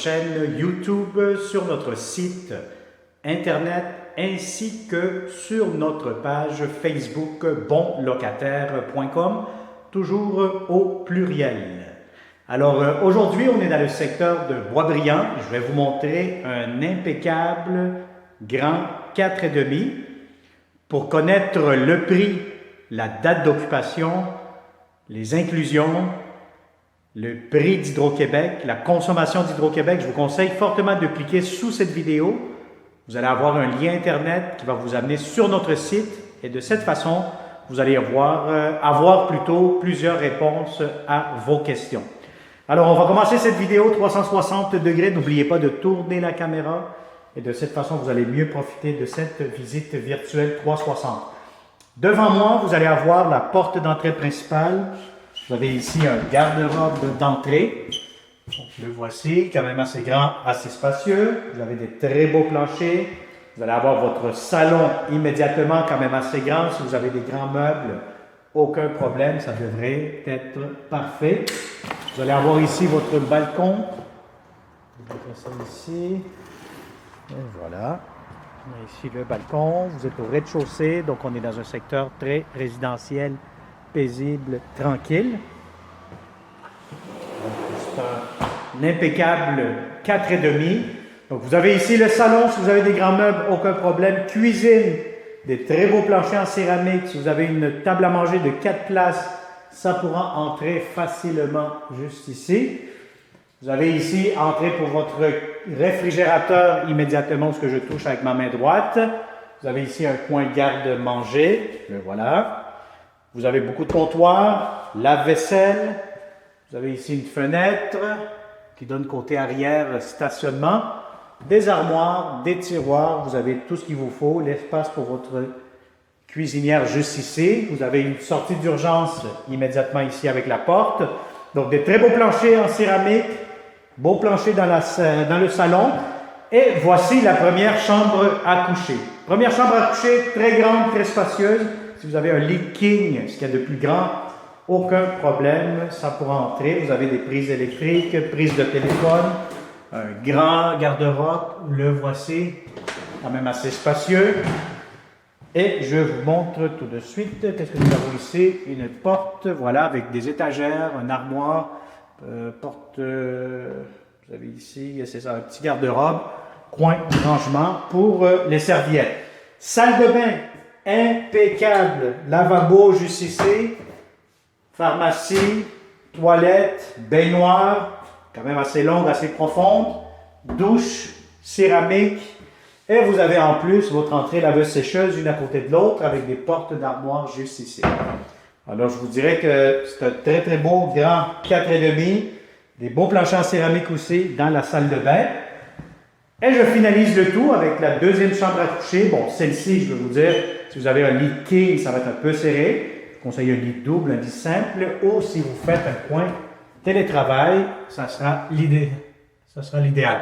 chaîne YouTube, sur notre site Internet, ainsi que sur notre page Facebook bonlocataire.com, toujours au pluriel. Alors aujourd'hui, on est dans le secteur de Boisbriand. Je vais vous montrer un impeccable grand 4,5 pour connaître le prix, la date d'occupation, les inclusions, le prix d'Hydro-Québec, la consommation d'Hydro-Québec. Je vous conseille fortement de cliquer sous cette vidéo. Vous allez avoir un lien Internet qui va vous amener sur notre site et de cette façon, vous allez avoir plutôt plusieurs réponses à vos questions. Alors, on va commencer cette vidéo 360 degrés. N'oubliez pas de tourner la caméra et de cette façon, vous allez mieux profiter de cette visite virtuelle 360. Devant moi, vous allez avoir la porte d'entrée principale. Vous avez ici un garde-robe d'entrée. Le voici, quand même assez grand, assez spacieux. Vous avez des très beaux planchers. Vous allez avoir votre salon immédiatement, quand même assez grand. Si vous avez des grands meubles, aucun problème, ça devrait être parfait. Vous allez avoir ici votre balcon. Je vais mettre ça ici. Et voilà. On a ici le balcon. Vous êtes au rez-de-chaussée, donc on est dans un secteur très résidentiel, paisible, tranquille. C'est un impeccable 4,5. Donc vous avez ici le salon, si vous avez des grands meubles, aucun problème. Cuisine, des très beaux planchers en céramique. Si vous avez une table à manger de 4 places, ça pourra entrer facilement juste ici. Vous avez ici entrée pour votre réfrigérateur immédiatement, ce que je touche avec ma main droite. Vous avez ici un coin garde-manger, le voilà. Vous avez beaucoup de comptoirs, lave-vaisselle. Vous avez ici une fenêtre qui donne côté arrière stationnement. Des armoires, des tiroirs, vous avez tout ce qu'il vous faut, l'espace pour votre cuisinière juste ici. Vous avez une sortie d'urgence immédiatement ici avec la porte. Donc des très beaux planchers en céramique, beaux planchers dans le salon. Et voici la première chambre à coucher. Première chambre à coucher, très grande, très spacieuse. Si vous avez un lit king, ce qu'il y a de plus grand, aucun problème, ça pourra entrer. Vous avez des prises électriques, prises de téléphone, un grand garde-robe, le voici, quand même assez spacieux. Et je vous montre tout de suite, qu'est-ce que nous avons ici? Une porte, voilà, avec des étagères, un armoire, vous avez ici, c'est ça, un petit garde-robe, coin de rangement pour les serviettes. Salle de bain, impeccable, lavabo juste ici, pharmacie, toilette, baignoire, quand même assez longue, assez profonde, douche, céramique, et vous avez en plus votre entrée laveuse-sécheuse une à côté de l'autre avec des portes d'armoire juste ici. Alors je vous dirais que c'est un très très beau grand 4,5, des beaux planchers en céramique aussi dans la salle de bain. Et je finalise le tout avec la deuxième chambre à coucher. Bon, celle-ci, je vais vous dire, si vous avez un lit king, ça va être un peu serré. Je conseille un lit double, un lit simple, ou si vous faites un coin télétravail, ça sera l'idéal.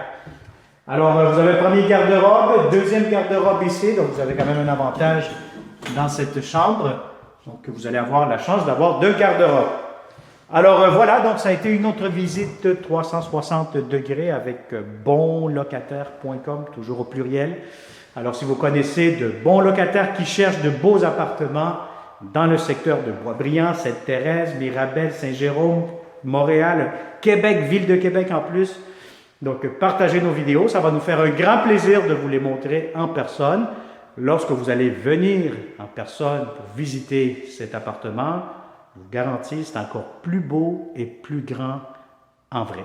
Alors, vous avez le premier garde-robe, deuxième garde-robe ici, donc vous avez quand même un avantage dans cette chambre. Donc, vous allez avoir la chance d'avoir deux garde-robes. Alors, voilà, donc ça a été une autre visite 360 degrés avec bonlocataire.com, toujours au pluriel. Alors, si vous connaissez de bons locataires qui cherchent de beaux appartements dans le secteur de Boisbriand, Sainte-Thérèse, Mirabel, Saint-Jérôme, Montréal, Québec, ville de Québec en plus. Donc, partagez nos vidéos. Ça va nous faire un grand plaisir de vous les montrer en personne. Lorsque vous allez venir en personne pour visiter cet appartement, je vous garantis, c'est encore plus beau et plus grand en vrai.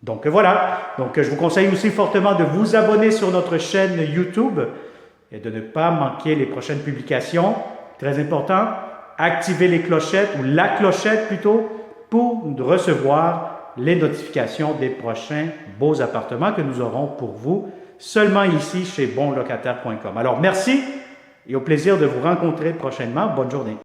Donc, voilà. Donc, je vous conseille aussi fortement de vous abonner sur notre chaîne YouTube et de ne pas manquer les prochaines publications. Très important, activez les clochettes ou la clochette plutôt pour recevoir les notifications des prochains beaux appartements que nous aurons pour vous seulement ici chez bonlocataire.com. Alors merci et au plaisir de vous rencontrer prochainement. Bonne journée.